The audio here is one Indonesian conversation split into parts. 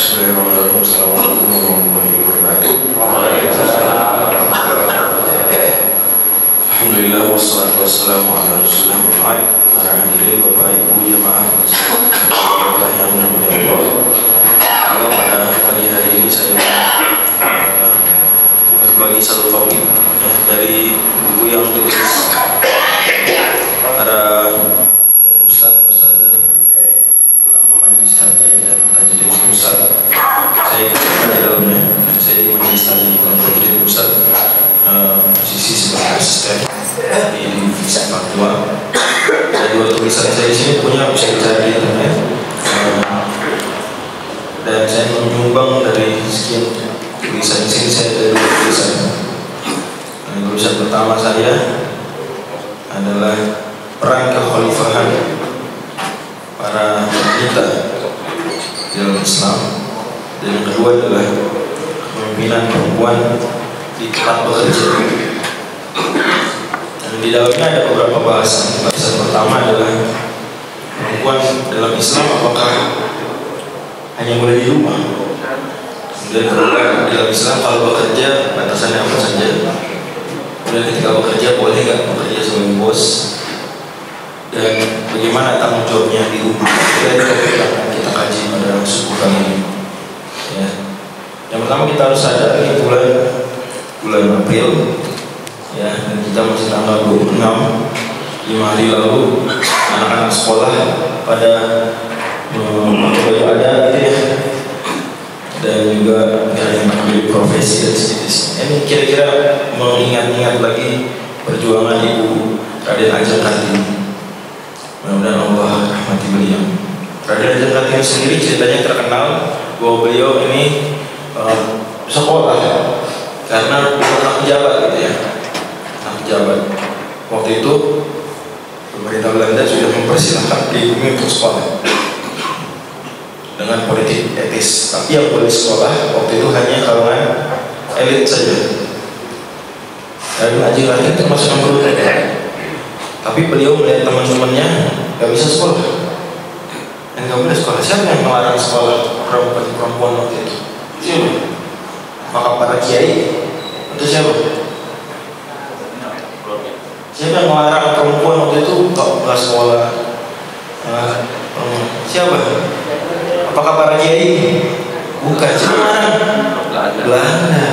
Bismillahirrahmanirrahim. Assalamualaikum warahmatullahi wabarakatuh. Alhamdulillah wassalatu wassalamu ala rasulillah wa ba'd. Para hadirin Bapak Ibu jamaah Allah yang dimuliakan Allah. Pada pagi hari ini saya berbagi satu topik dari buku yang ditulis para ustaz-ustazah ulama majelis taklim dan tajwid pusat. Saya ikut di dalamnya. Saya di majelis taklim dan tajwid pusat, posisi sebagai asisten di divisi faktual. Saya dua tulisan saya di sini punya bisa dicari di internet. Dan saya menyumbang dari sekian tulisan di sini, saya ada dua tulisan. Tulisan pertama saya adalah perang kekhalifahan para wanita dalam Islam, dan yang kedua adalah kepemimpinan perempuan di tempat bekerja. Dan di dalamnya ada beberapa bahasan. Bahasan pertama adalah perempuan dalam Islam apakah hanya boleh di rumah, dan perempuan dalam Islam kalau bekerja batasannya apa saja, kemudian ketika bekerja boleh nggak bekerja sebagai bos, dan bagaimana tanggung jawabnya di rumah. Kita kaji pada suku kami ini. Ya. Yang pertama kita harus sadar ini bulan April, ya, dan kita masih tanggal 26, 5 hari lalu anak-anak sekolah pada baju adat gitu ya, dan juga yang mengambil profesi dan sejenisnya. Ini kira-kira mengingat-ingat lagi perjuangan Ibu Raden Ajeng Kartini. Mudah-mudahan Allah rahmati beliau. Raden Ajeng Kartini sendiri ceritanya terkenal bahwa beliau ini sekolah karena anak pejabat gitu ya, anak pejabat. Waktu itu pemerintah Belanda sudah mempersilahkan pribumi untuk sekolah dengan politik etis, tapi yang boleh sekolah waktu itu hanya kalangan elit saja. Raden Ajeng Kartini termasuk yang beruntung, tapi beliau melihat teman-temannya gak bisa sekolah dan gak boleh sekolah. Siapa yang melarang sekolah perempuan waktu itu? Siapa? Maka para kiai itu siapa? Siapa yang melarang perempuan waktu itu gak sekolah? Siapa? Apakah para kiai? Bukan. Siapa? Belanda.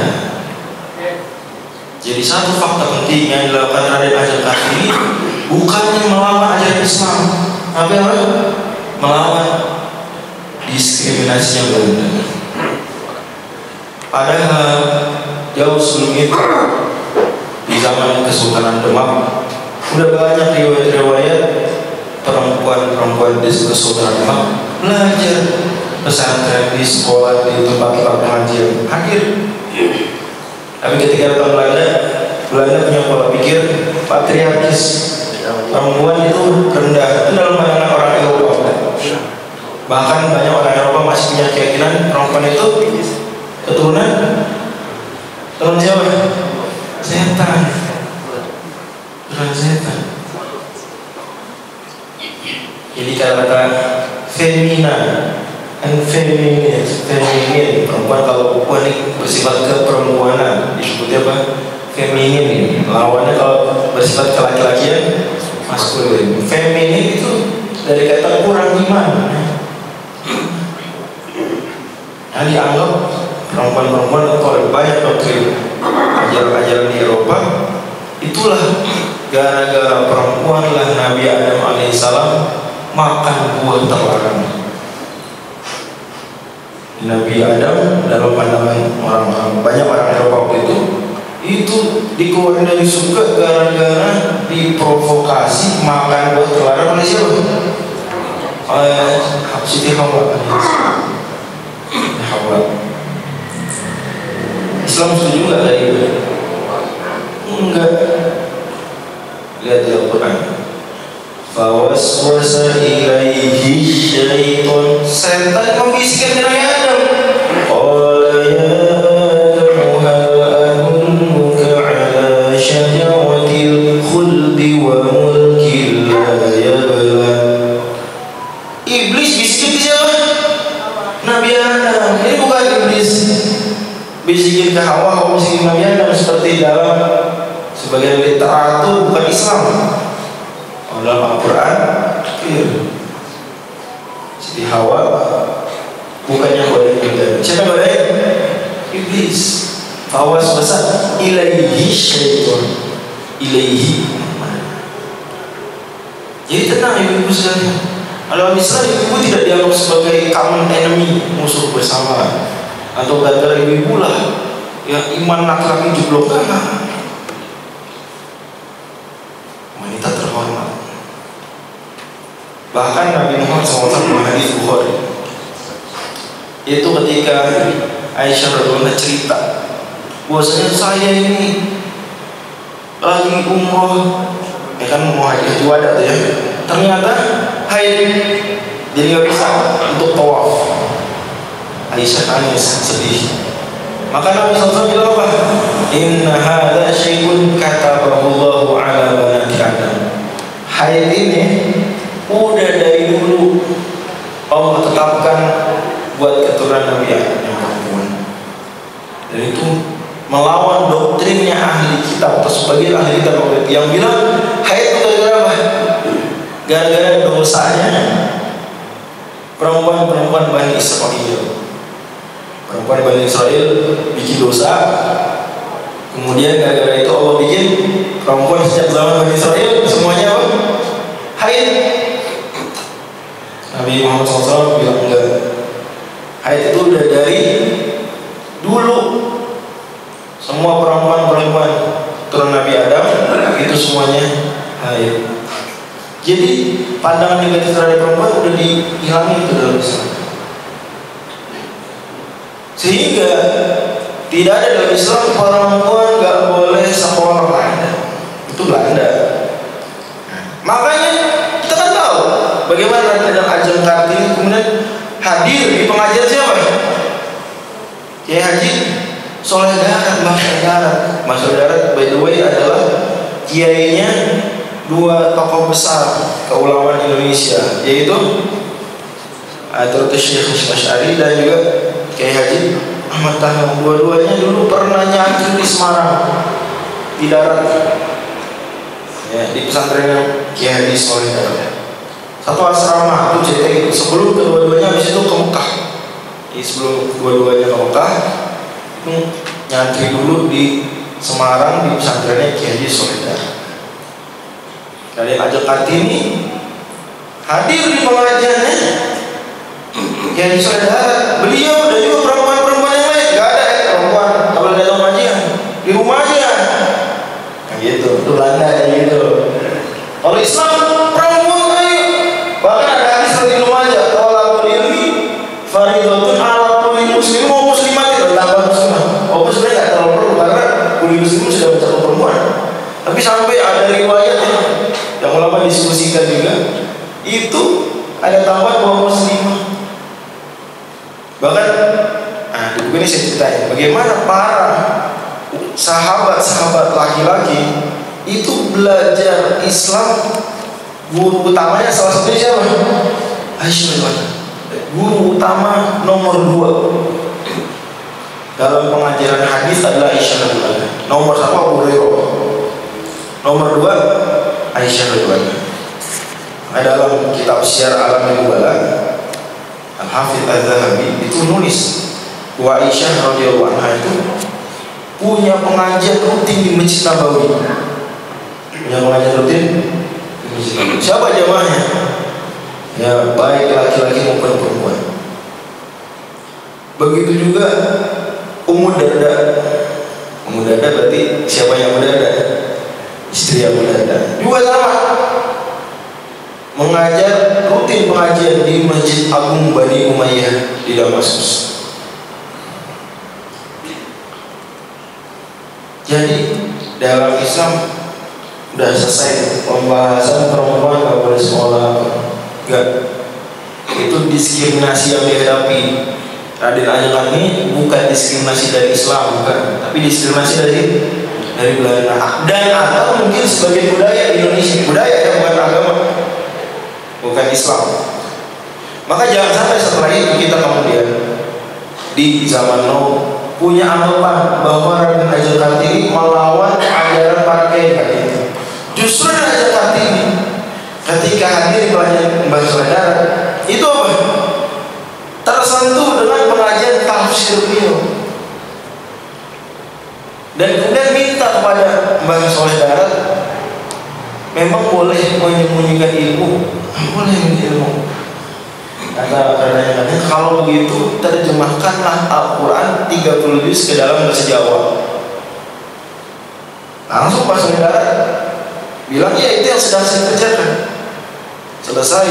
Jadi satu fakta penting yang dilakukan Raden Ajeng Kartini bukannya melawan ajaran Islam, tapi melawan diskriminasi yang Belanda. Padahal jauh sebelum itu, di zaman Kesultanan Demak, sudah banyak riwayat-riwayat perempuan-perempuan di Kesultanan Demak belajar pesantren di sekolah, di tempat-tempat pengajian hadir. Tapi ketika datang Belanda punya pola pikir patriarkis. Perempuan itu rendah dalam pandangan orang Eropa. Bahkan banyak orang Eropa masih punya keyakinan perempuan itu keturunan siapa? Setan. Keturunan setan. Jadi kata femina, feminin, perempuan kalau perempuan ini bersifat keperempuanan disebutnya apa? Feminin. Lawannya kalau bersifat kelaki-lakian maskulin. Feminin itu dari kata kurang iman. Nah, dianggap perempuan-perempuan kalau banyak doktrin ajaran-ajaran di Eropa, itulah gara-gara perempuan lah Nabi Adam alaihissalam makan buah terlarang. Nabi Adam dalam pandangan orang-orang banyak orang Eropa waktu itu dikeluarkan dari surga gara-gara diprovokasi makan buah terlarang oleh siapa? Oleh Siti Hawa. Islam setuju nggak dari itu? Enggak. Lihat di Al-Quran. Fawaswasa ilaihi syaitan, setan membisikkan Nabi Adam. Qala ya Adam hal adulluka ala syajaratil khuldi wa mulkin la yabla. Iblis bisikin ke siapa? Nabi Adam. Ini bukan iblis bisikin ke Hawa, Hawa bisikin Nabi Adam seperti dalam sebagian literatur, bukan Islam. Dalam Al-Quran Siti Hawa bukannya godain Nabi. Siapa godain? Iblis. Hawa sebesar ilaihi syaitan, ilaihi. Jadi tenang ibu-ibu sekalian. Dalam Islam ibu-ibu tidak dianggap sebagai common enemy, musuh bersama, atau gara-gara ibu-ibu lah yang iman laki-laki jeblok. Wanita terhormat. Bahkan Nabi Muhammad SAW hadis Bukhari itu ketika Aisyah radhiyallahu anha cerita bahwasanya saya ini lagi umroh, ya kan mau haji wada tuh ya, ternyata haid jadi nggak bisa untuk tawaf. Aisyah nangis sedih. Maka Nabi SAW bilang apa? Inna hadza syai'un katabahu Allahu ala banati Adam. Haid ini udah dari dulu Allah tetapkan buat keturunan Nabi Adam yang perempuan. Dan itu melawan doktrinnya ahli kitab atau sebagian ahli kitab yang bilang haid itu gara-gara apa? Gara-gara dosanya perempuan-perempuan Bani Israel. Perempuan Bani Israel bikin dosa, kemudian gara-gara itu Allah bikin perempuan sejak zaman Bani Israel semuanya apa? Haid. Nabi Muhammad SAW bilang enggak. Haid itu udah dari dulu. Semua perempuan-perempuan turun Nabi Adam itu semuanya haid. Jadi pandangan negatif terhadap perempuan udah dihilangin itu dalam Islam. Sehingga tidak ada dalam Islam perempuan nggak boleh sekolah Belanda. Itu Belanda. Makanya kita kan tahu bagaimana dalam Ajeng Kartini kemudian hadir di pengajian siapa? Kiai Haji Soleh Darat, Mas Darat. Mas Darat by the way adalah kiainya dua tokoh besar keulamaan Indonesia, yaitu Hadratus Syekh Asy'ari dan juga Kiai Haji Ahmad Tahir. Dua-duanya dulu pernah nyantri di Semarang di darat, ya, di pesantren Kiai Haji Soleh Darat. Satu asrama itu cerita gitu. Sebelum kedua-duanya habis itu ke Mekah. Jadi sebelum kedua-duanya ke Mekah itu nyantri dulu di Semarang di pesantrennya Kiai Haji Soleh Darat. Dari Ajeng Kartini hadir di pengajiannya Kiai Haji Soleh Darat. Beliau dan juga perempuan-perempuan yang lain, gak ada ya perempuan kalau datang pengajian di rumah aja. Kayak gitu, itu Belanda kayak gitu. Kalau Islam perempuan ayo. Bahkan ada hadis di rumah aja. Kalau ilmi fardhun 'ala kulli muslim wa muslimat, tambah muslimah. Oh, sebenarnya nggak terlalu perlu karena kulli muslim sudah mencakup perempuan. Tapi sampai ada riwayatnya yang ulama diskusikan juga, itu ada tambahan bahwa muslimah. Bahkan, di buku ini saya ceritain bagaimana para sahabat-sahabat laki-laki itu belajar Islam. Guru utamanya salah satunya siapa? Aisyah. Guru utama nomor 2 dalam pengajaran hadis adalah Aisyah. Nomor 1 Abu Hurairah. Nomor 2 Aisyah. Ada dalam kitab Syiar Alamin Nubala, Al-Hafidz Az-Zahabi itu nulis bahwa Aisyah radhiyallahu anha itu punya pengajian rutin di Masjid Nabawi. Punya pengajian rutin di Masjid Nabawi. Siapa jamaahnya? Ya, baik laki-laki maupun perempuan. Begitu juga Ummu Darda. Ummu Darda berarti siapa yang Ummu Darda? Istri Abu Darda. Juga sama. Mengajar rutin pengajian di Masjid Agung Bani Umayyah di Damaskus. Jadi dalam Islam sudah selesai pembahasan perempuan nggak boleh sekolah, nggak. Itu diskriminasi yang dihadapi Raden Ajeng ini bukan diskriminasi dari Islam, bukan, tapi diskriminasi dari Belanda dan atau mungkin sebagai budaya Indonesia, budaya yang bukan agama, bukan Islam. Maka jangan sampai setelah itu kita kemudian di zaman now punya anggapan bahwa Raden Ajeng Kartini melawan ajaran para kiai itu. Justru Raden Ajeng Kartini ketika hadir di pelajaran Mbah Saleh Darat itu apa? Tersentuh dengan pengajian tafsir beliau dan kemudian minta kepada Mbah Saleh Darat memang boleh menyembunyikan ilmu, boleh ilmu. Kata katanya kalau begitu terjemahkanlah Al-Quran 30 juz ke dalam bahasa Jawa. Langsung Mbah Saleh Darat bilang ya itu yang sedang saya kerjakan. Selesai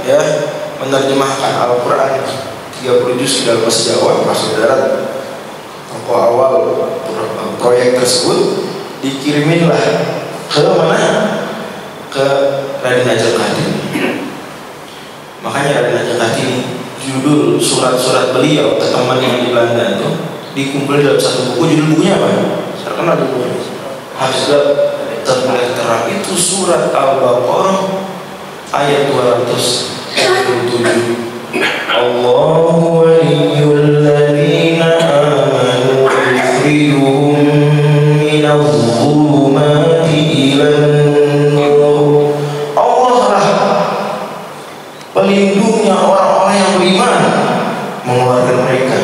ya menerjemahkan Al-Quran 30 juz ke dalam bahasa Jawa. Mbah Saleh Darat tokoh awal proyek tersebut dikiriminlah ke mana? Ke Raden Ajeng Kartini. Makanya Raden Ajeng Kartini judul surat-surat beliau ke teman yang di Belanda itu dikumpul dalam satu buku. Judul bukunya apa? Terkenal bukunya Hafizat Terang. Itu surat Al-Baqarah ayat 227. Allahu waliyyul ladzina amanu yukhrijuhum minadh dhulumati ilan nur. Allah lah pelindungnya orang-orang yang beriman, mengeluarkan mereka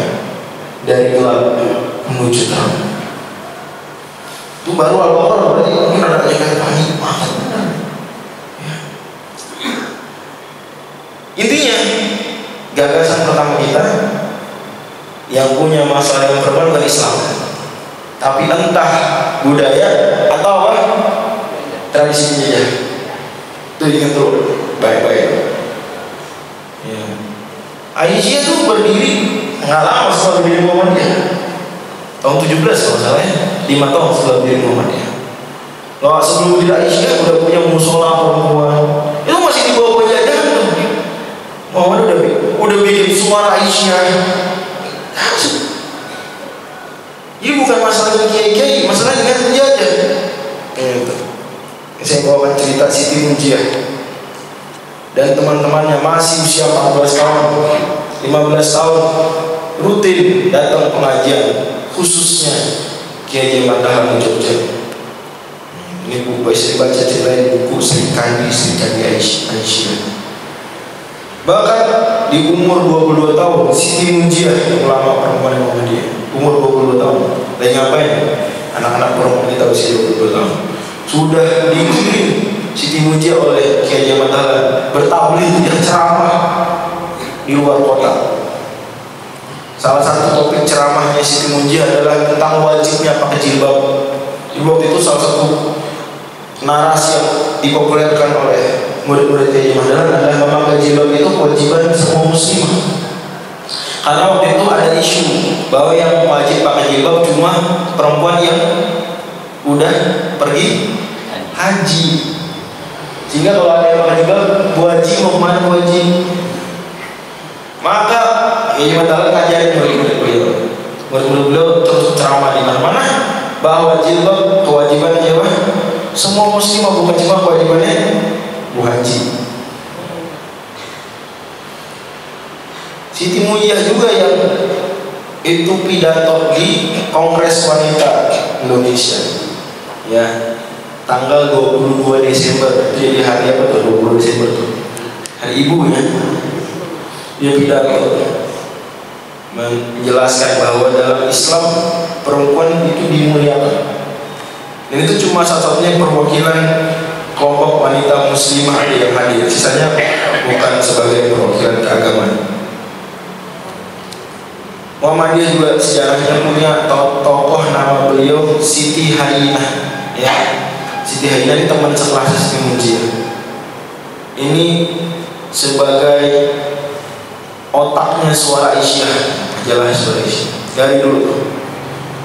dari gelap menuju terang. Itu baru Al-Baqarah, berarti mungkin ada yang panik banget. Intinya gagasan pertama kita yang punya masalah yang berbeda bukan Islam, tapi entah budaya atau apa tradisi penjajah. Itu ingat dulu baik-baik. Ya. Aisyah itu berdiri nggak lama setelah berdiri Muhammadiyah, tahun 17 kalau salah ya, 5 tahun setelah berdiri Muhammadiyah. Loh, sebelum berdiri Aisyah udah punya musola perempuan, itu masih di bawah penjajahan tuh. Muhammad udah bikin suara Aisyah. Ini bukan masalah kiai-kiai, masalahnya dengan penjajah. Saya bawakan cerita Siti Munjiah dan teman-temannya masih usia 14 tahun, 15 tahun rutin datang pengajian, khususnya Kiai Haji Ahmad Dahlan di Jogja. Ini buku saya baca cerita buku Sri Kandi Aisyah. Bahkan di umur 22 tahun Siti Munjiah, ulama perempuan yang Muhammadiyah, umur 22 tahun lagi ngapain? Anak-anak perempuan kita usia 22 tahun sudah dikirim Siti Munjiah oleh Kiai Haji Ahmad Dahlan bertabligh yang ceramah di luar kota. Salah satu topik ceramahnya Siti Munjiah adalah tentang wajibnya pakai jilbab. Jilbab itu salah satu narasi yang dipopulerkan oleh murid-murid Kiai Haji Ahmad Dahlan adalah memakai jilbab itu kewajiban semua muslim. Karena waktu itu ada isu bahwa yang wajib pakai jilbab cuma perempuan yang udah pergi haji. Sehingga kalau ada yang pakai jilbab, wajib mau kemana wajib. Maka Kiai Haji Ahmad Dahlan ngajarin murid-murid beliau. Murid-murid beliau terus ceramah di mana-mana bahwa jilbab kewajiban jawab semua muslimah, bukan cuma kewajibannya bu haji. Siti Munjiah juga yang itu pidato di Kongres Wanita Indonesia ya, tanggal 22 Desember. Jadi hari apa tuh? 20 Desember tuh, hari ibu ya. Dia pidato menjelaskan bahwa dalam Islam perempuan itu dimuliakan. Dan itu cuma satu-satunya perwakilan kelompok wanita muslimah yang hadir. Sisanya bukan sebagai perwakilan keagamaan. Muhammadiyah juga sejarahnya punya tokoh nama beliau Siti Hainah ya. Siti Hainah ini teman sekelas Siti Munjiah. Ini sebagai otaknya suara Aisyah, majalah suara Aisyah dari dulu.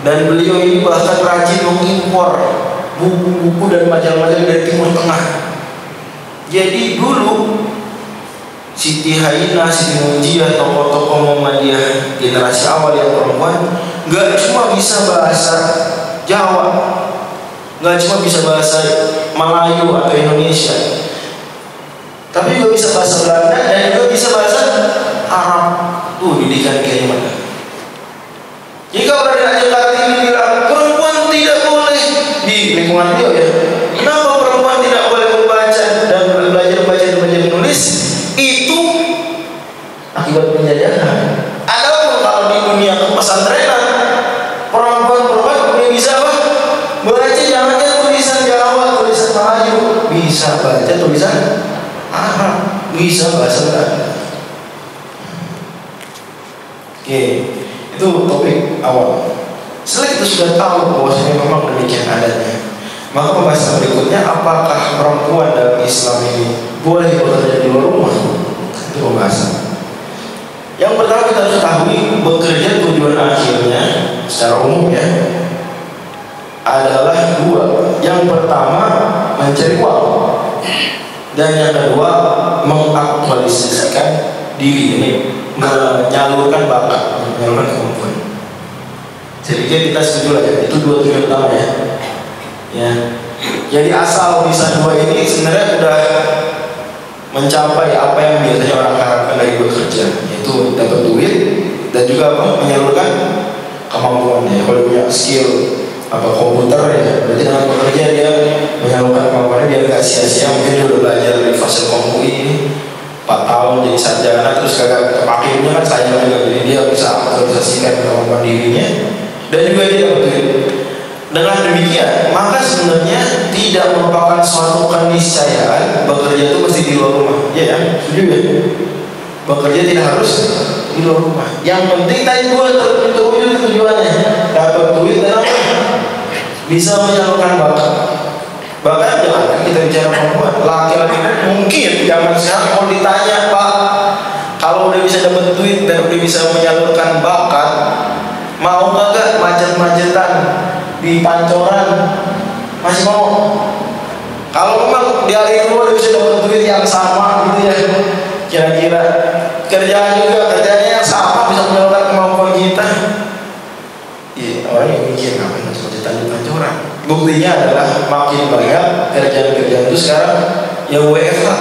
Dan beliau ini bahkan rajin mengimpor buku-buku dan majalah-majalah dari Timur Tengah. Jadi dulu Siti Hainah, Siti Munjiah, tokoh-tokoh Muhammadiyah generasi awal yang perempuan nggak cuma bisa bahasa Jawa, nggak cuma bisa bahasa Melayu atau Indonesia, tapi juga bisa bahasa Belanda dan juga bisa bahasa Arab. Tuh didikan kayak gimana? Jika orang di Kartini bilang perempuan tidak boleh di lingkungan dia ya, kenapa perempuan tidak boleh membaca dan belajar baca dan belajar menulis? Itu akibat penjajahan. Adapun kalau di dunia pesantrenan, perempuan bisa apa? Baca jangan tulisan Jawa, tulisan Melayu, bisa baca tulisan Arab, bisa bahasa Belanda. Oke, itu topik awal. Setelah kita sudah tahu bahwasanya memang demikian adanya, maka pembahasan berikutnya, apakah perempuan dalam Islam ini boleh bekerja di luar rumah? Itu pembahasan. Yang pertama kita harus ketahui, bekerja tujuan akhirnya secara umum ya adalah dua. Yang pertama mencari uang, dan yang kedua mengaktualisasikan diri, ini menyalurkan bakat, menyalurkan kemampuan. Jadi kita setuju lah ya, itu dua tujuan utama ya. Ya, jadi asal bisa dua ini sebenarnya sudah mencapai apa yang biasanya orang harapkan dari bekerja, yaitu dapat duit dan juga apa, menyalurkan kemampuannya. Kalau punya skill apa komputer ya, berarti dengan bekerja dia menyalurkan kemampuannya, dia nggak sia-sia. Mungkin dia udah belajar di fase kompu ini 4 tahun jadi sarjana terus kagak kepakainya kan sayang juga, jadi dia bisa aktualisasikan kemampuan dirinya dan juga dia dapat duit. Dengan demikian, maka sebenarnya tidak merupakan suatu keniscayaan bekerja itu mesti di luar rumah. Iya ya, setuju ya? Bekerja tidak harus di luar rumah. Yang penting tadi dua terwujud tujuannya, dapat duit dan apa? Bisa menyalurkan bakat. Bahkan jangan kita bicara perempuan, laki-laki mungkin zaman sekarang mau ditanya, Pak, kalau udah bisa dapat duit dan udah bisa menyalurkan bakat, mau kagak macet-macetan di Pancoran? Masih mau? Kalau memang di hari kedua udah bisa dapat duit yang sama gitu ya, kira-kira kerjaan juga kerjanya yang sama bisa menyalurkan kemampuan kita, iya, orangnya mikir ngapain macet-macetan di Pancoran. Buktinya adalah makin banyak kerjaan-kerjaan itu sekarang ya WFH,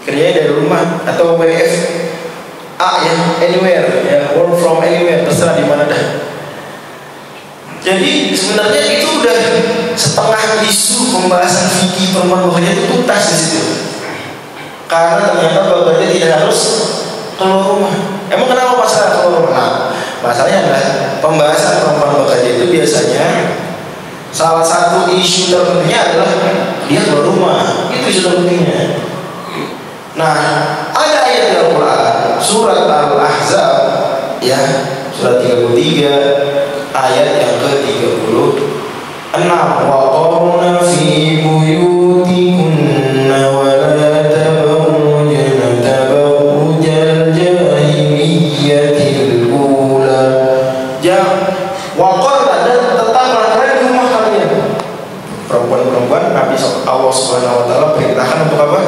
kerjanya dari rumah, atau WFA ya, anywhere ya, work from anywhere, terserah di mana dah. Jadi sebenarnya itu udah setengah isu pembahasan fikih perempuan bekerja itu tuntas di situ. Karena ternyata bekerja tidak harus keluar rumah. Emang kenapa masalah keluar rumah? Nah, masalahnya adalah pembahasan perempuan bekerja itu biasanya salah satu isu terpentingnya adalah dia keluar rumah. Itu isu terpentingnya. Nah, ada ayat di Al-Quran surat Al-Ahzab ya, surat 33 ayat yang ke-36, wa qarna fi buyutikunna wa la tabarrujna tabarrujal jahiliyyatil ula. Wa qarna, dan tetaplah kalian di rumah kalian. Perempuan-perempuan Nabi Allah Subhanahu wa taala perintahkan untuk apa?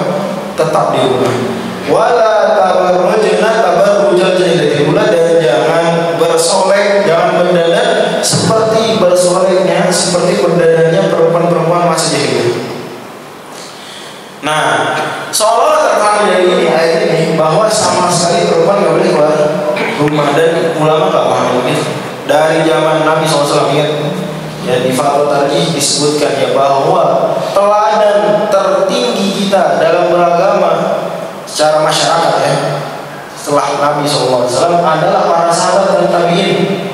Tetap di rumah. Wa la tabarrujna tabarrujal jahiliyyatil ula, dan jangan bersolek, jangan berdandan seperti bersoleknya, seperti berdandannya perempuan-perempuan masa jahiliyah. Nah, seolah terpahami dari ini ayat ini bahwa sama sekali perempuan nggak boleh keluar rumah, dan ulama nggak paham ini. Dari zaman Nabi SAW ya, di Fatwa Tarjih disebutkan ya bahwa teladan tertinggi kita dalam beragama secara masyarakat ya setelah Nabi SAW adalah para sahabat dan tabi'in.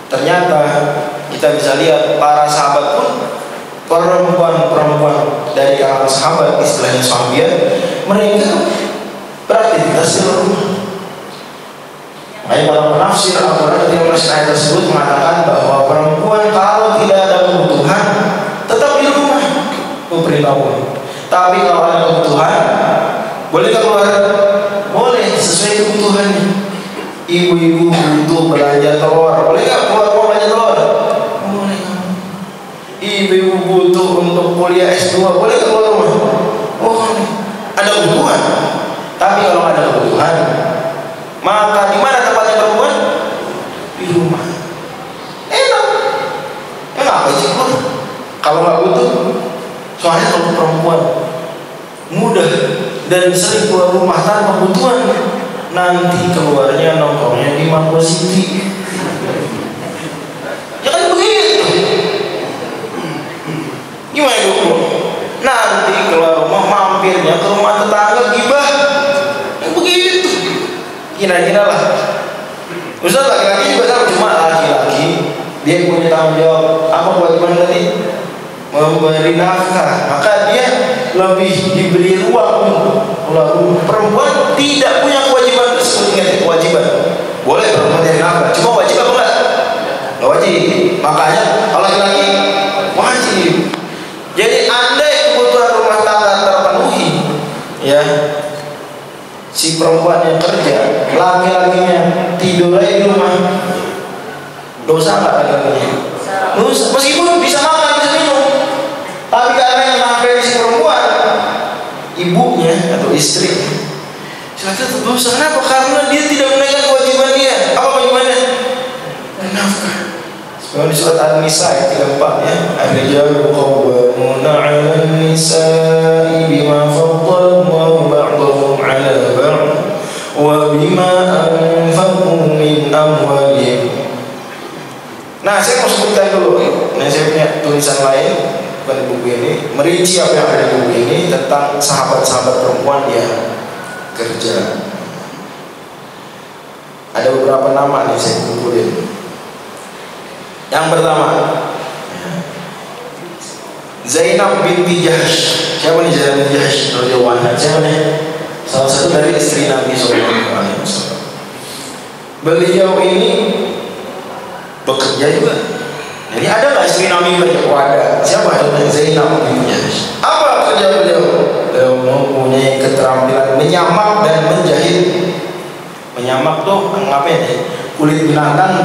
Ternyata kita bisa lihat para sahabat pun perempuan-perempuan dari kalangan sahabat, istilahnya sahabiat, mereka beraktivitas di luar rumah. Makanya para penafsir Al-Quran ketika menulis ayat tersebut mengatakan bahwa perempuan kalau tidak ada kebutuhan tetap di rumah, itu perintah Allah. Tapi kalau ada kebutuhan, boleh keluar? Boleh, sesuai kebutuhannya. Ibu-ibu butuh belanja telur, boleh nggak keluar mau belanja telur? Boleh. Ibu-ibu butuh untuk kuliah S2, boleh nggak keluar rumah? Boleh. Ada kebutuhan. Tapi kalau ada kebutuhan, maka di mana tempatnya perempuan? Di rumah. Enak. Apa sih keluar? Kalau nggak butuh, soalnya kalau perempuan mudah dan sering keluar rumah tanpa kebutuhan, nanti keluarnya nongkrongnya di Margo City. Ustaz laki-laki juga sama, cuma laki-laki dia punya tanggung jawab apa kewajiban tadi? Memberi nafkah, maka dia lebih diberi ruang. Lalu perempuan tidak punya kewajiban tersebut. Ingat kewajiban. Boleh perempuan dari nafkah, cuma wajib apa enggak? Enggak wajib. Makanya kalau laki-laki wajib. Jadi andai kebutuhan rumah tangga terpenuhi, ya, si perempuan yang kerja, laki-lakinya tidur aja di rumah, dosa nggak laki-lakinya? Dosa. Meskipun bisa makan, bisa minum, tapi karena yang nafkahi si perempuan, ibunya atau istri, itu dosa. Kenapa? Karena dia tidak menunaikan kewajiban dia. Apa kewajibannya? Nafkah. Kalau di surat An-Nisa ayat 34 ya, ar-rijalu qawwamuna 'alan nisa'i bima faddala Allahu ba'dahum 'ala ba'd wa bima anfaqu min amwalihim. Nah, saya mau sebutkan dulu. Nah, saya punya tulisan lain bukan di buku ini, merinci apa yang ada di buku ini tentang sahabat-sahabat perempuan yang kerja. Ada beberapa nama nih saya kumpulin. Yang pertama, Zainab binti Jahsh. Siapa nih Zainab binti Jahsh? Radhiyallahu anha. Siapa nih? Salah satu dari istri Nabi SAW. Beliau ini bekerja juga. Jadi ada nggak istri Nabi bekerja? Oh, ada. Siapa? Ada Zainab binti Jahsh. Apa kerja beliau? Beliau mempunyai keterampilan menyamak dan menjahit. Menyamak tuh ngapain ya? Kulit binatang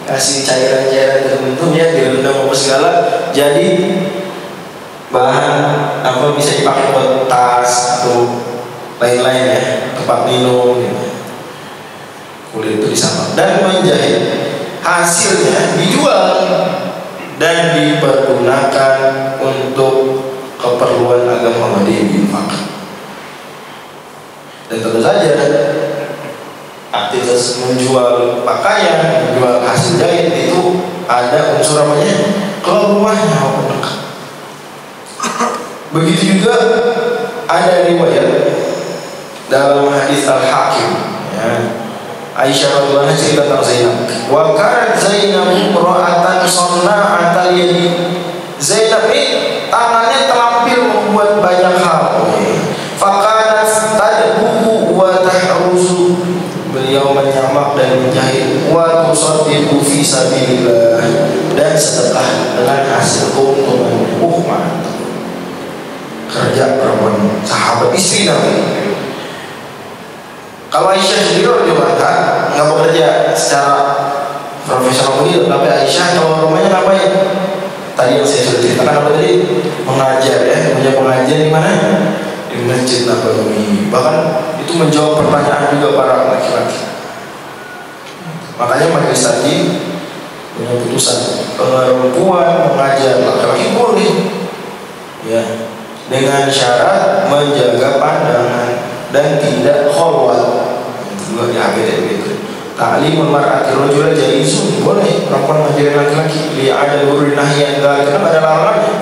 kasih cairan-cairan tertentu ya, direndam apa segala, jadi bahan apa bisa dipakai buat tas atau lain-lain ya, tempat minum gitu. Kulit itu disamak dan menjahit, hasilnya dijual dan dipergunakan untuk keperluan agama diinfakkan. Dan tentu saja aktivitas menjual pakaian, menjual hasil jahit itu ada unsur namanya keluar rumahnya maupun dekat. Begitu juga ada riwayat dalam hadis Al-Hakim ya, Aisyah radhiyallahu anha cerita tentang Zainab. Wa kanat Zainab imra'atan sanna'atal yadi. Zainab ini tangannya terampil membuat banyak hal. Fakanat tadbuhu wa tahruzu. Beliau menyamak dan menjahit, wa tusaddiqu fi sabilillah, dan sedekah dengan hasil keuntungan. Kerja perempuan sahabat istri Nabi. Kalau Aisyah sendiri juga nggak bekerja secara profesional begitu, tapi Aisyah kalau rumahnya ngapain? Tadi yang saya sudah ceritakan apa tadi? Mengajar ya, punya pengajian di mana? Di Masjid Nabawi. Bahkan itu menjawab pertanyaan juga para laki-laki. Makanya majelis tadi punya putusan perempuan mengajar laki-laki boleh, ya, dengan syarat menjaga pandangan dan tidak khalwat. Itu juga di ABD begitu. Ta'limul mar'ati rajula jaizun, boleh perempuan ngajarin laki-laki. Li ada nahyan, karena ada larangannya.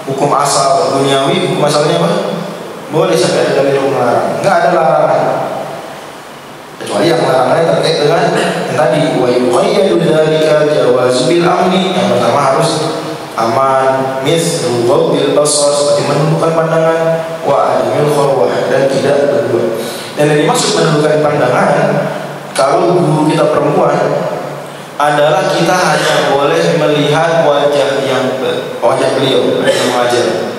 Hukum asal duniawi, hukum asalnya apa? Boleh sampai ada dalil melarang. Enggak ada larangan. Kecuali yang larangannya terkait dengan yang tadi wa yuqayyadu dzalika jawazu bil amni. Yang pertama harus aman, mithlu ghadil basar, seperti menundukkan pandangan, wa adamil kharwah, dan tidak berdua. Dan yang dimaksud menundukkan pandangan, kalau guru kita perempuan adalah kita hanya boleh melihat wajah beliau yang mengajar.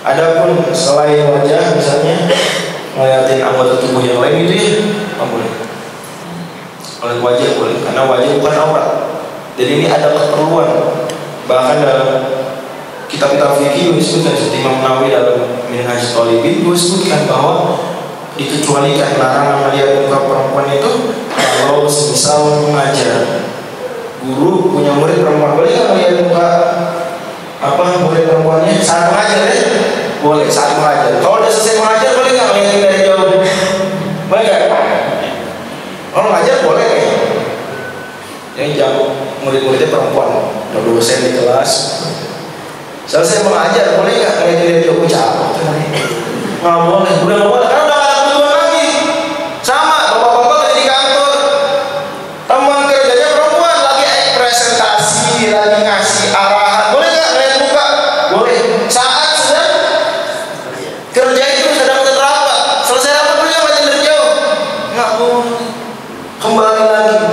Adapun selain wajah, misalnya ngeliatin anggota tubuh yang lain gitu ya, nggak boleh. Oleh wajah boleh, karena wajah bukan aurat. Jadi ini ada keperluan. Bahkan dalam kitab-kitab fikih disebutkan, seperti Imam Nawawi dalam Minhaj Thalibin disebutkan bahwa dikecualikan larangan melihat muka perempuan itu kalau semisal mengajar. Guru punya murid perempuan, boleh nggak melihat muka murid perempuannya saat mengajar ya? Boleh saat mengajar. Kalau udah selesai mengajar boleh nggak melihat dari jauh? Boleh nggak? Kalau mengajar boleh ya. Yang jauh murid-muridnya perempuan, ada dosen di kelas. Selesai mengajar boleh nggak melihat dari jauh? Capek. Nggak boleh, udah nggak boleh. Karena udah nggak ada kebutuhan lagi. Sama bapak-bapak kerja di kantor. Tahu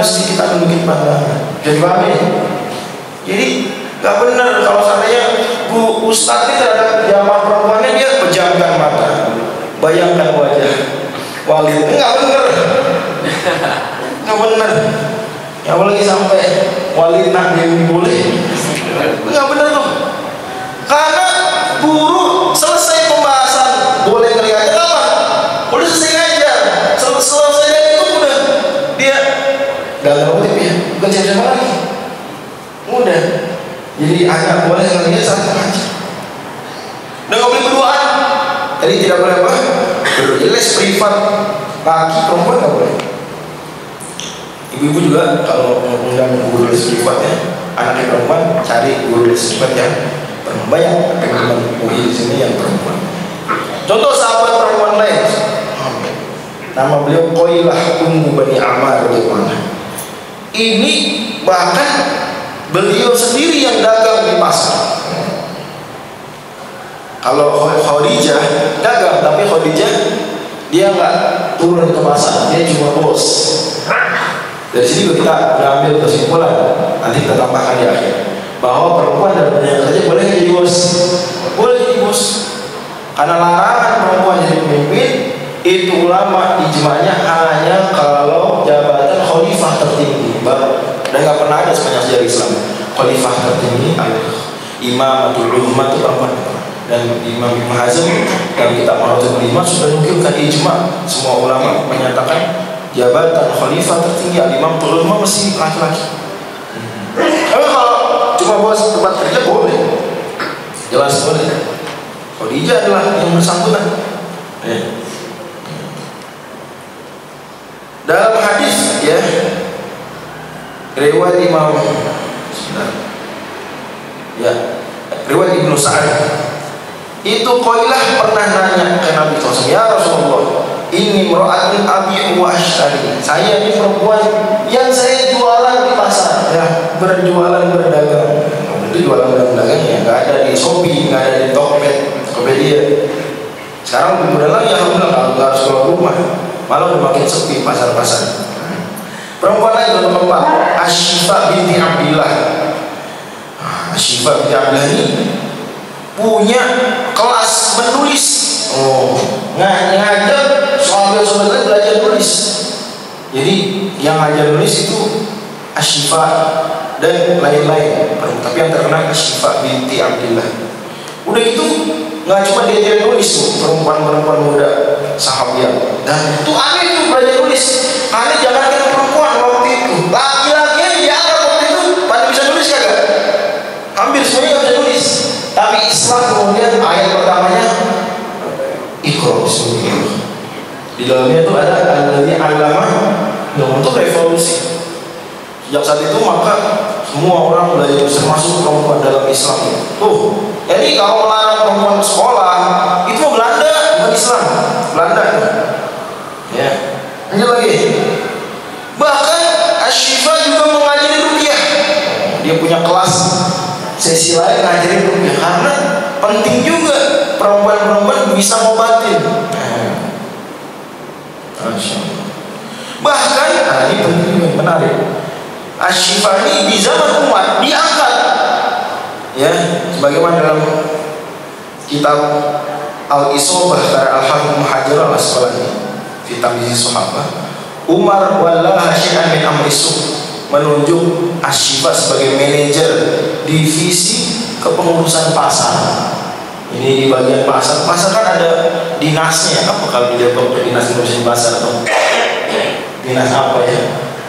mesti kita akan bikin pandangan. Jadi paham ya? Jadi nggak benar kalau seandainya Bu Ustadz ini terhadap jamaah perempuannya dia pejamkan mata, bayangkan wajah Walid. Nggak benar, nggak benar. Ya apalagi sampai Walid nak Dewi boleh, nggak benar tuh. Karena guru selesai pembahasan boleh ngelihat apa? Udah selesai ngajar, selesai itu udah dia dalam kutip ya, bukan siapa lagi. Udah. Jadi anak boleh ngelihat saat ngajar. Dan nggak boleh berduaan. Jadi tidak boleh apa? Les privat laki perempuan nggak boleh. Ibu-ibu juga kalau mengundang guru les privatnya, anaknya perempuan cari guru les privat yang banyak teman-teman UI di sini yang perempuan. Contoh sahabat perempuan lain, nama beliau Qoilah Ummu Bani Ammar radhiyallahu. Ini bahkan beliau sendiri yang dagang di pasar. Kalau Khadijah dagang, tapi Khadijah dia nggak turun ke pasar, dia cuma bos. Dari sini kita mengambil kesimpulan, nanti kita tambahkan di akhir, bahwa perempuan dalam dunia kerja boleh jadi bos, boleh jadi bos. Karena larangan perempuan jadi pemimpin itu ulama ijma'nya hanya kalau jabatan khalifah tertinggi, dan nggak pernah ada sepanjang sejarah Islam khalifah tertinggi imamatul ulama itu perempuan. Dan Imam Ibnu Hazm dan kitab Maratibul Iman sudah menukilkan ijma, semua ulama menyatakan jabatan khalifah tertinggi imam ulama mesti laki-laki. Tapi kalau cuma bos tempat kerja boleh, jelas boleh. Khadijah adalah yang bersangkutan. Dalam hadis ya, riwayat Imam riwayat Ibnu Sa'ad, itu Qoilah pernah nanya ke Nabi SAW, ya Rasulullah, ini imra'atun abi'u wa ashtari, saya ini perempuan yang saya jualan di pasar, ya, berjualan berdagang. Itu jualan berdagang ya, nggak ada di Shopee, nggak ada di Tokopedia. Sekarang udah lagi alhamdulillah, nggak harus keluar rumah, malah udah makin sepi pasar-pasar. Perempuan lain yang keempat, Ashifa binti Abdillah. Ashifa binti Abdillah ini punya kelas menulis. Ngajar sahabat-sahabat belajar nulis. Jadi yang ngajar nulis itu Ashifa dan lain-lain. Tapi yang terkenal Ashifa binti Abdillah. Udah itu nggak cuma diajarin nulis tuh, perempuan-perempuan muda sahabat. Dan itu aneh tuh belajar nulis. Aneh jangankan perempuan waktu itu, laki-laki dia waktu itu pada bisa nulis kagak? Hampir semuanya nggak bisa nulis. Tapi Islam kemudian ayat pertamanya Iqra bismillah. Di dalamnya itu ada alladzi 'allama, yang untuk revolusi. Sejak saat itu maka semua orang belajar, termasuk perempuan dalam Islam. Tuh, jadi kalau melarang perempuan sekolah itu Belanda, bukan Islam. Belanda. Ya. Lanjut lagi. Bahkan Ashifa juga mengajari ruqyah. Dia punya kelas sesi lain ngajarin ruqyah karena penting juga perempuan-perempuan bisa ngobatin. Bahkan ini penting, menarik. Ashifa ini di zaman Umar diangkat, ya, sebagaimana dalam kitab Al-Isobah karya Al-Hafidz Muhajir Al-Asqalani fi Tamyiz Sahabah, Umar wallaha syai'an min amri suq, menunjuk Ashifa sebagai manajer divisi kepengurusan pasar. Ini di bagian pasar. Pasar kan ada dinasnya. Apa kalau di Depok dinas ngurusin pasar atau dinas apa ya?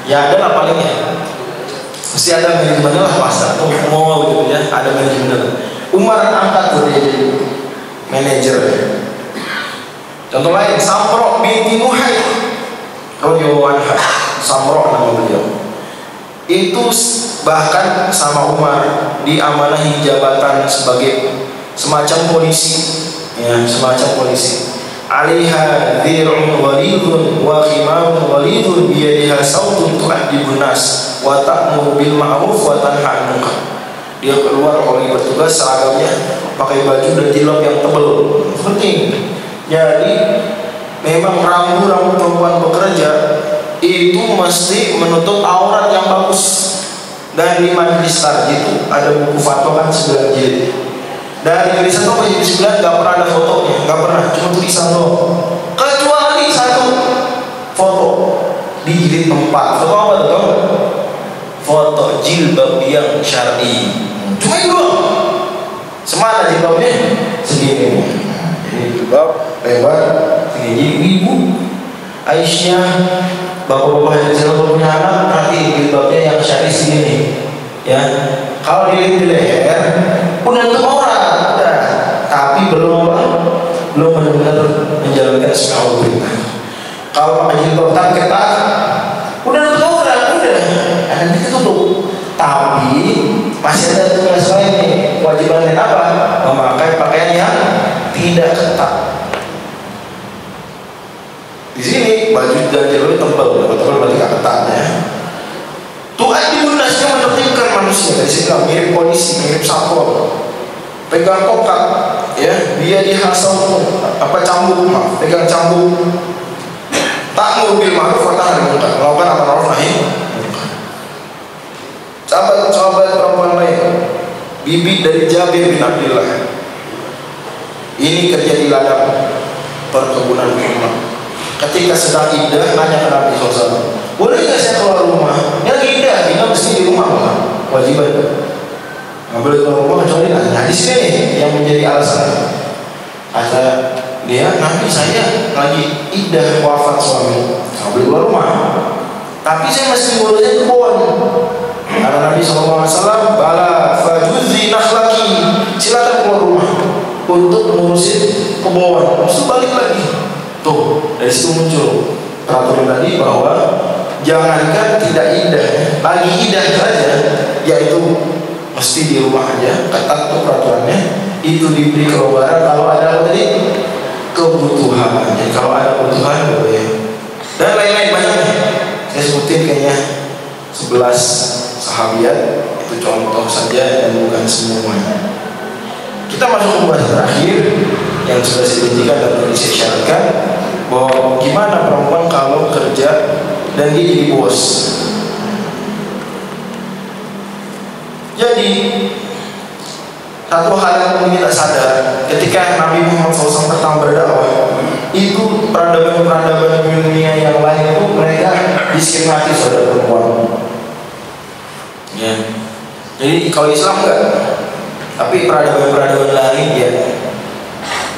Ya ada lah palingnya. Mesti ada manajemennya lah pasar atau mall gitu ya. Ada manajemennya. Umar angkat tuh dia jadi manajer. Contoh lain, Samro binti Muhaid radhiyallahu anha. Samro nama beliau. Itu bahkan sama Umar diamanahi jabatan sebagai semacam polisi, ya, semacam polisi. Alaiha dhir'un walidun wa khimarun walidun biyadiha sawtun tu'addibun nas wa ta'muru bil ma'ruf wa tanha 'anil munkar. Dia keluar kalau bertugas seragamnya pakai baju dan jilbab yang tebal. Penting. Jadi memang rambu-rambu perempuan bekerja itu mesti menutup aurat yang bagus. Dan di majelis tarjih itu ada buku fatwa kan 9 jilid. Dari tulisan itu majelis 9 nggak pernah ada fotonya, nggak pernah, cuma tulisan doang. Kecuali satu foto di jilid 4. Foto apa tuh? Foto jilbab yang syar'i. Cuma itu doang. Semana jilbabnya? Segini. Ini jilbab lebar segini. Ibu Aisyah, bapak-bapak yang selalu punya anak, nanti jilbabnya yang syar'i segini. Ya, kalau dilihat di leher, udah tutup aurat, udah. Tapi belum benar-benar menjalankan semua perintah. Kalau pakai jilbab ketat, udah tutup aurat, udah. Nanti tutup. Tapi masih ada tugas lain nih. Kewajiban apa? Memakai pakaian yang tidak ketat. Di sini baju dan jilbab tebal berarti nggak ketat ya. Tuhan diundasnya menertibkan manusia. Dari sini mirip polisi, mirip satpol. Pegang tongkat, ya, dia dihasau cambuk, pegang cambuk. Ta'muru bil ma'ruf wa tanha 'anil munkar. Melakukan amar ma'ruf nahi munkar. Sahabat perempuan lain, bibi dari Jabir bin Abdullah. Ini kerja di ladang perkebunan kurma. Ketika sedang iddah, nanya ke Nabi SAW, boleh nggak saya keluar rumah? Ya iddah mesti di rumah lah, wajiban. Nggak boleh keluar rumah kecuali nah di sini nih yang menjadi alasan. Kata dia, Nabi saya lagi iddah wafat suami, nggak boleh keluar rumah. Tapi saya masih ngurusin kebun. Karena Nabi SAW, bala fajudzi nakhlaki, silakan keluar rumah untuk ngurusin kebun. Terus balik lagi. Tuh, dari situ muncul peraturan tadi bahwa jangankan tidak iddah, lagi iddah saja, yaitu mesti di rumah aja. Ketat tuh peraturannya. Itu diberi kelonggaran kalau ada tadi kebutuhan. Jadi kalau ada kebutuhan boleh. Dan lain-lain banyak. Saya sebutin kayaknya 11 sahabiat, itu contoh saja dan bukan semuanya. Kita masuk ke pembahasan terakhir yang sudah saya janjikan dan tadi saya syaratkan, bahwa gimana perempuan kalau kerja dan dia jadi bos. Jadi satu hal yang mungkin kita sadar, ketika Nabi Muhammad SAW pertama berdakwah, itu peradaban-peradaban dunia yang lain itu mereka diskriminatif saudara perempuan. Ya. Jadi kalau Islam enggak, tapi peradaban-peradaban lain ya.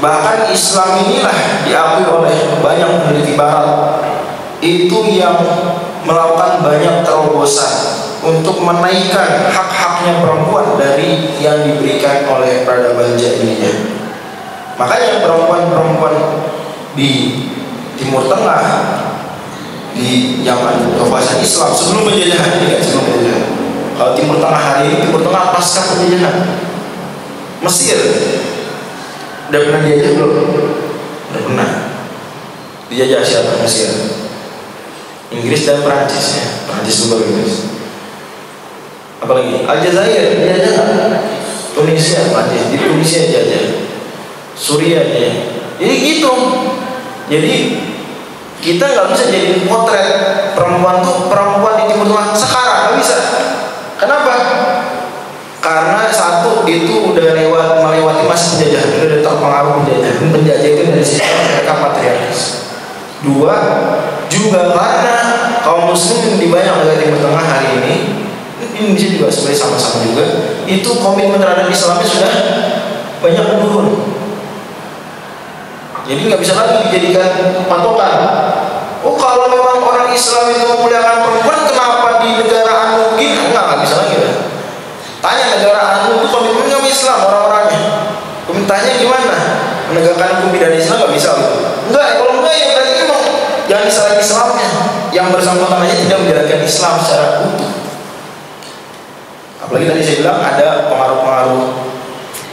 Bahkan Islam inilah diakui oleh banyak peneliti Barat itu yang melakukan banyak terobosan untuk menaikkan hak-haknya perempuan dari yang diberikan oleh peradaban jahiliyah. Makanya perempuan-perempuan di Timur Tengah di zaman kekuasaan Islam sebelum penjajahan ini, sebelum penjajahan. Kalau Timur Tengah hari ini, Timur Tengah pasca penjajahan. Mesir udah pernah dijajah belum? Udah pernah. Dijajah siapa? Mesir, Inggris dan Perancis ya. Perancis itu baru Inggris. Apalagi Aljazair dijajah, Tunisia, Perancis di Tunisia dijajah, Suriah ya. Jadi gitu. Jadi kita nggak bisa jadi potret perempuan di Timur Tengah sekarang, nggak bisa. Kenapa? Karena satu itu udah melewati masa penjajahan, udah terpengaruh penjajahan. Penjajah itu dari sisi mereka patriarkis. Dua, juga karena kaum muslim di banyak negara Timur Tengah hari ini, Indonesia juga sebenarnya sama-sama juga, itu komitmen terhadap Islamnya sudah banyak menurun. Jadi nggak bisa lagi dijadikan patokan. Oh kalau memang orang Islam itu memuliakan perempuan, kenapa di negara anu gitu? Nggak bisa lagi ya. Tanya negara anu itu komitmen sama Islam orang-orangnya. Komentarnya gimana? Menegakkan hukum pidana Islam nggak bisa gitu. Enggak, kalau enggak ya berarti memang jangan disalahin Islamnya. Yang bersangkutan aja tidak menjalankan Islam secara utuh. Apalagi tadi saya bilang ada pengaruh-pengaruh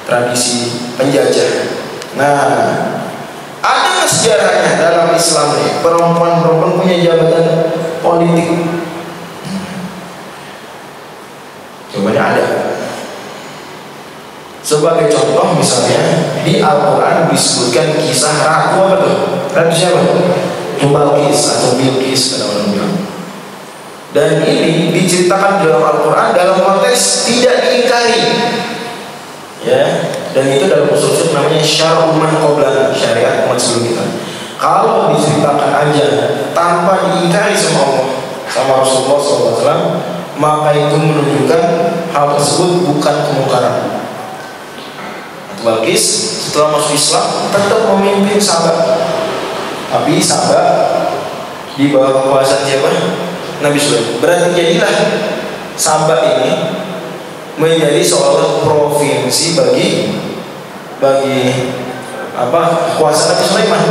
tradisi penjajah. Nah, ada sejarahnya dalam Islam nih, perempuan-perempuan punya jabatan politik. Jawabannya ada. Sebagai contoh misalnya di Al-Quran disebutkan kisah ratu apa tuh? Ratu siapa? Balqis atau Bilqis kata orang bilang. Dan ini diceritakan dalam Al-Quran dalam konteks tidak diingkari, ya. Dan itu dalam usul namanya syar'u man qablana, syariat umat sebelum kita. Kalau diceritakan aja tanpa diingkari sama Allah, sama Rasulullah SAW, maka itu menunjukkan hal tersebut bukan kemungkaran. Balqis setelah masuk Islam tetap memimpin sahabat, tapi sahabat di bawah kekuasaan siapa? Nabi Sulaiman. Berarti jadilah sahabat ini menjadi seolah provinsi bagi kekuasaan Nabi Sulaiman.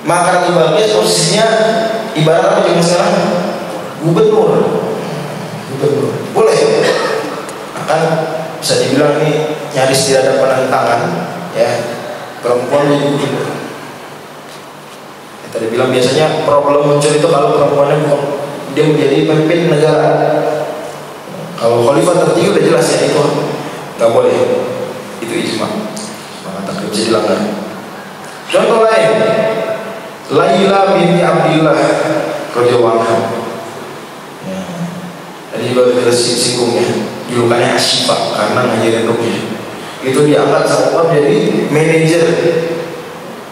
Maka Balqis posisinya ibarat apa juga sekarang? Gubernur. Boleh. Akan bisa dibilang ini nyaris tidak ada penentangan, ya, perempuan jadi gubernur. Tadi bilang biasanya problem muncul itu kalau perempuannya bukan dia menjadi pemimpin negara. Kalau khalifah tertinggi udah jelas ya itu nggak boleh, itu ijma, maka tak bisa dilanggar. Contoh lain, Laila binti Abdillah radhiyallahu anha. Ya. Tadi juga kita singgung ya, julukannya Asyifa karena ngajarin rukyah. Itu diangkat sama jadi manajer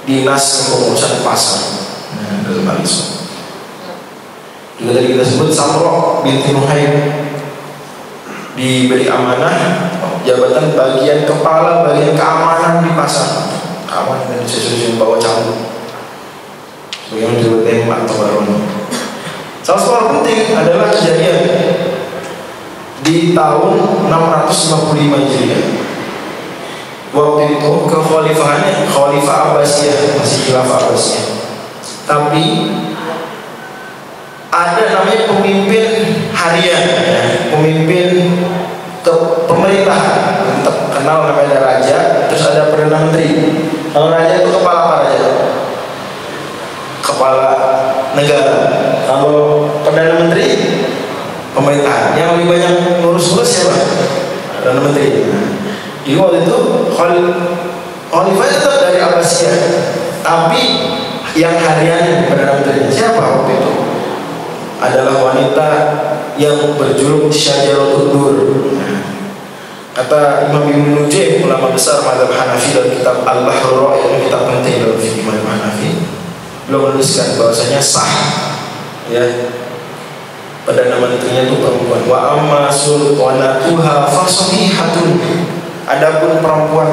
dinas kepengurusan pasar. Nah, dalam hal itu. Juga tadi kita sebut Samro binti Nuhaim diberi amanah jabatan bagian kepala bagian keamanan di pasar. Keamanan dan sesuatu bawa cambuk. Bagaimana disebutnya atau baru. Salah satu hal penting adalah kejadian di tahun 655 Hijriah. Waktu itu kekhalifahannya Khalifah Abbasiyah, masih Khilafah Abbasiyah. Tapi ada namanya pemimpin harian, ya, pemimpin pemerintahan. Kenal namanya raja, terus ada perdana menteri. Kalau raja itu kepala apa raja? Kepala negara. Kalau perdana menteri pemerintahan. Yang lebih banyak ngurus-ngurus siapa? Perdana menteri. Di waktu itu Khalifah tetap dari Abbasiyah, tapi yang harian perdana menteri siapa waktu itu? Adalah wanita yang berjuluk Syajaratul Dur. Kata Imam Ibnu Nujaym, ulama besar mazhab Hanafi, dalam kitab Al-Bahrul Ra'i, kitab penting dalam fikih mazhab Hanafi, beliau menuliskan bahwasanya sah, ya, perdana menterinya itu perempuan. Wa amma sultanatuha fasahihatun. Adapun perempuan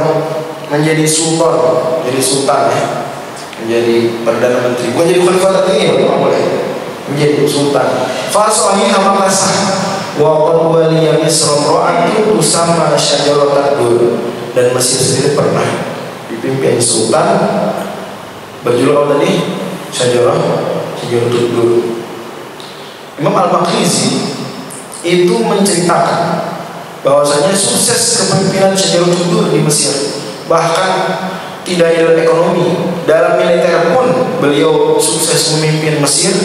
menjadi sultan, jadi sultan, ya, menjadi perdana menteri, bukan jadi khalifah tertinggi, tidak boleh, menjadi sultan. Fasahihah maka sah. Wa qad waliya Misra ra'atu tusamma Syajaratul Dur. Dan Mesir sendiri pernah dipimpin sultan berjuluk apa tadi? Syajaratul Dur. Imam Al-Maqrizi itu menceritakan bahwasanya sukses kepemimpinan Syajaratul Dur di Mesir. Bahkan tidak dalam ekonomi, dalam militer pun beliau sukses memimpin Mesir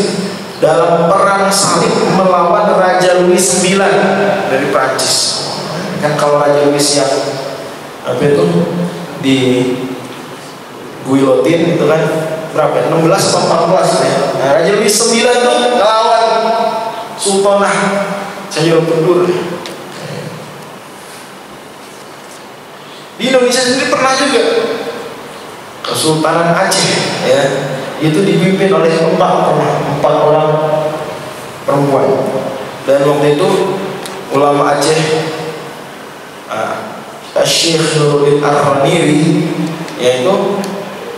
dalam perang salib melawan Raja Louis IX dari Prancis. Kan kalau Raja Louis yang apa itu di guillotin itu kan berapa? 16 atau 14 ya. Nah, Raja Louis IX itu melawan Sultanah Syajaratul Dur. Di Indonesia sendiri pernah juga Kesultanan Aceh, ya, itu dipimpin oleh 4 orang perempuan. Dan waktu itu ulama Aceh, Syekh Nuruddin Ar-Raniri, yaitu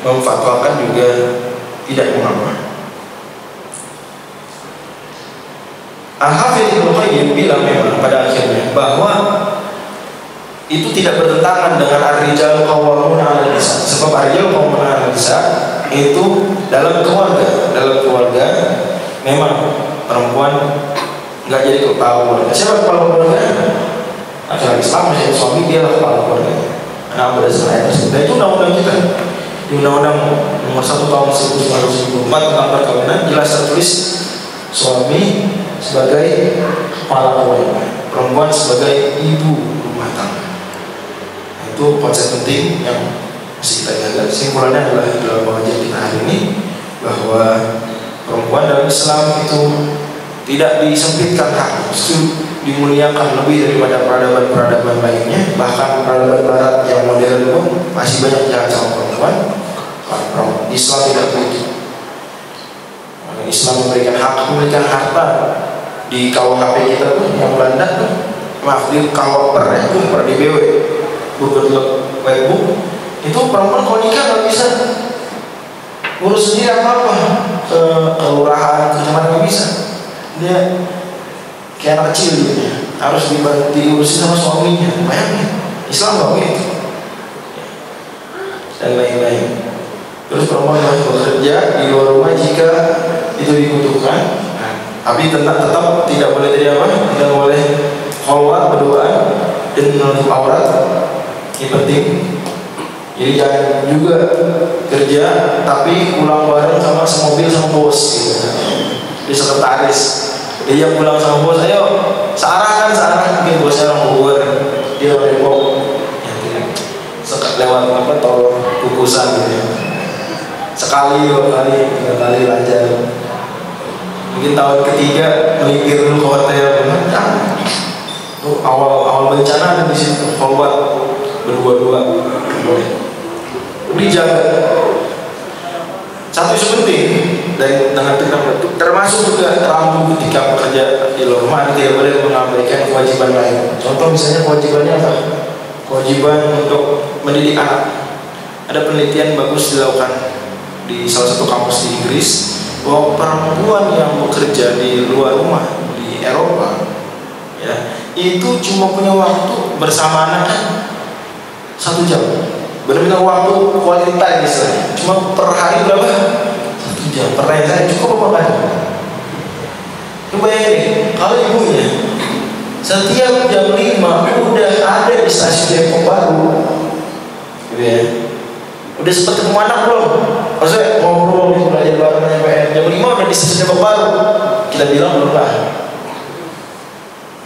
memfatwakan juga tidak mengapa. Al-Hafidz Ibnu Qayyim bilang memang pada akhirnya bahwa itu tidak bertentangan dengan ar-rijal qawwamuna 'alan nisa. Sebab ar-rijal qawwamuna 'alan nisa itu dalam keluarga memang perempuan nggak jadi kepala keluarga. Siapa kepala keluarga? Laki-laki Islam, suami dia lah kepala keluarga. Karena berdasarkan ayat tersebut. Dan itu undang-undang kita di Undang-Undang Nomor 1 Tahun 1994 tentang perkawinan jelas tertulis suami sebagai kepala keluarga, perempuan sebagai ibu rumah tangga. Itu konsep penting yang mesti kita jaga. Simpulannya adalah dalam pengajian kita hari ini bahwa perempuan dalam Islam itu tidak disempitkan hak, justru dimuliakan lebih daripada peradaban-peradaban lainnya. Bahkan peradaban barat yang modern pun masih banyak jahat sama perempuan. Islam tidak begitu. Islam memberikan hak memiliki harta. Di KUHP kita tuh yang Belanda tuh, maaf, di KUHP di BW Wetboek itu perempuan kalau nikah nggak bisa urus sendiri apa-apa, ke kelurahan, ke kecamatan nggak bisa. Dia kayak anak kecil gitu ya, harus diurusin sama suaminya. Bayangin, Islam nggak begitu dan lain-lain. Terus perempuan boleh bekerja di luar rumah jika itu dibutuhkan, tapi tetap tidak boleh tidak boleh khulwat berduaan dan menutup aurat. Ini penting. Jadi jangan juga kerja tapi pulang bareng sama semobil sama bos gitu. Di sekretaris. Dia yang pulang sama bos, ayo searah mungkin bosnya orang Bogor, dia orang Depok. Lewat tol kukusan gitu ya. Sekali, 2 kali, 3 kali lancar. Mungkin tahun ketiga melipir dulu ke hotel. Awal bencana ada di situ, khulwat berdua-dua boleh. Dijaga. Satu isu penting dan dengan termasuk juga rambu ketika bekerja di luar rumah, tidak boleh mengabaikan kewajiban lain. Contoh misalnya kewajibannya apa? Kewajiban untuk mendidik anak. Ada penelitian bagus dilakukan di salah satu kampus di Inggris bahwa perempuan yang bekerja di luar rumah di Eropa ya, itu cuma punya waktu bersama anak 1 jam. Benar-benar waktu quality time misalnya. Cuma per hari berapa? 1 jam. Pertanyaan saya, cukup apa kan? Coba ini, kalau ibunya setiap jam 5 udah ada di stasiun Depok Baru, gitu ya. Udah sempat ketemu anak belum? Maksudnya ngobrol gitu, belajar bareng PR. Jam 5 udah di stasiun Depok Baru. Kita bilang belum lah.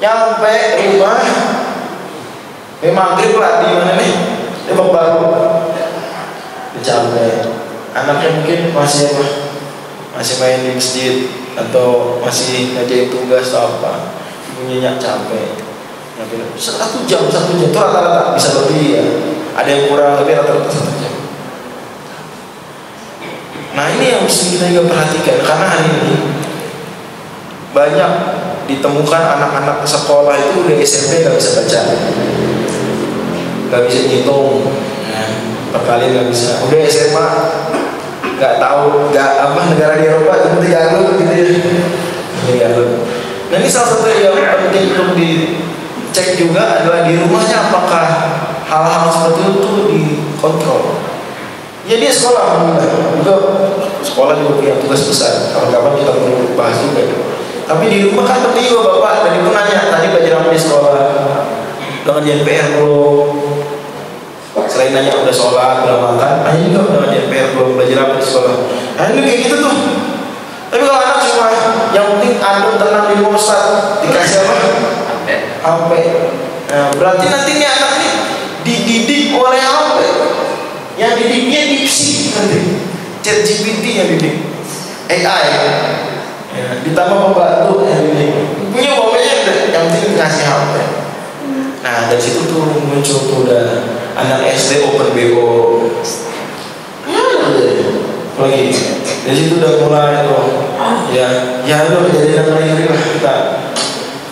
Nyampe rumah, maghrib lah di mana nih? Depok Baru. Sampai anaknya mungkin masih main di masjid atau masih ngerjain tugas atau apa, ibunya capek. 1 jam itu rata-rata, bisa lebih ya. Ada yang kurang, tapi rata-rata 1 jam. Nah ini yang mesti kita juga perhatikan, karena hari ini banyak ditemukan anak-anak sekolah itu udah SMP nggak bisa baca, nggak bisa ngitung, perkali nggak bisa. Udah SMA nggak tahu negara di Eropa seperti Garut gitu ya. Nah ini salah satu yang penting untuk dicek juga adalah di rumahnya apakah hal-hal seperti itu dikontrol. Ya dia sekolah juga punya tugas besar. Kapan-kapan kita perlu bahas juga. Tapi di rumah kan penting juga bapak. Tadi pun nanya, tadi belajar apa di sekolah? Udah ngerjain PR belum? Selain nanya udah sholat, udah makan, nanya juga udah ngerjain PR belum, belajar apa di sekolah? Nah ini kayak gitu tuh. Tapi kalau anak cuma yang penting adem tenang di rumah Ustaz, dikasih apa? HP. Nah, berarti nanti nih anak ini dididik oleh HP. Yang didiknya dipsi nanti, ChatGPT yang didik, AI ya, ditambah pembantu yang didik. Punya bapaknya yang penting ngasih HP. Nah dari situ tuh muncul tuh udah anak SD open BO lagi. Dari situ udah mulai tuh ya udah jadi ngeri lah kita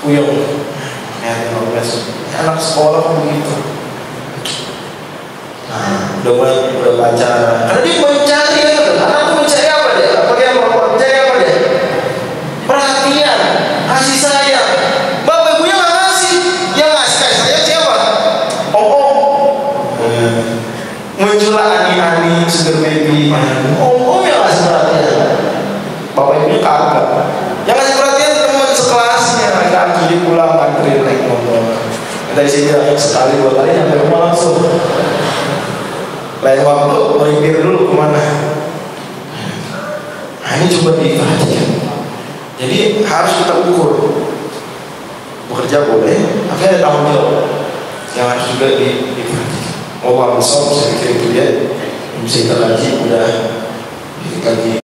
puyeng ya, anak sekolah kan begitu. Nah, udah pacaran. Karena dia mencari anak tuh mencari apa dia? Pakai apa? Mencari apa dia? Perhatian, kasih sayang. Bapak ibunya nggak ngasih, yang ngasih kasih sayang siapa? Muncullah ani-ani, sugar baby. Yang ngasih perhatian. Bapak ibunya kagak. Yang ngasih perhatian teman sekelasnya. Jadi pulang anterin naik motor. Dari sini sekali 2 kali sampai rumah langsung. Lain waktu melipir dulu kemana. Nah ini coba diperhatikan. Jadi harus kita ukur. Bekerja boleh, tapi ada tanggung jawab yang harus juga diperhatikan. Allah besar, saya pikir itu dia bisa kita kaji, udah dikaji.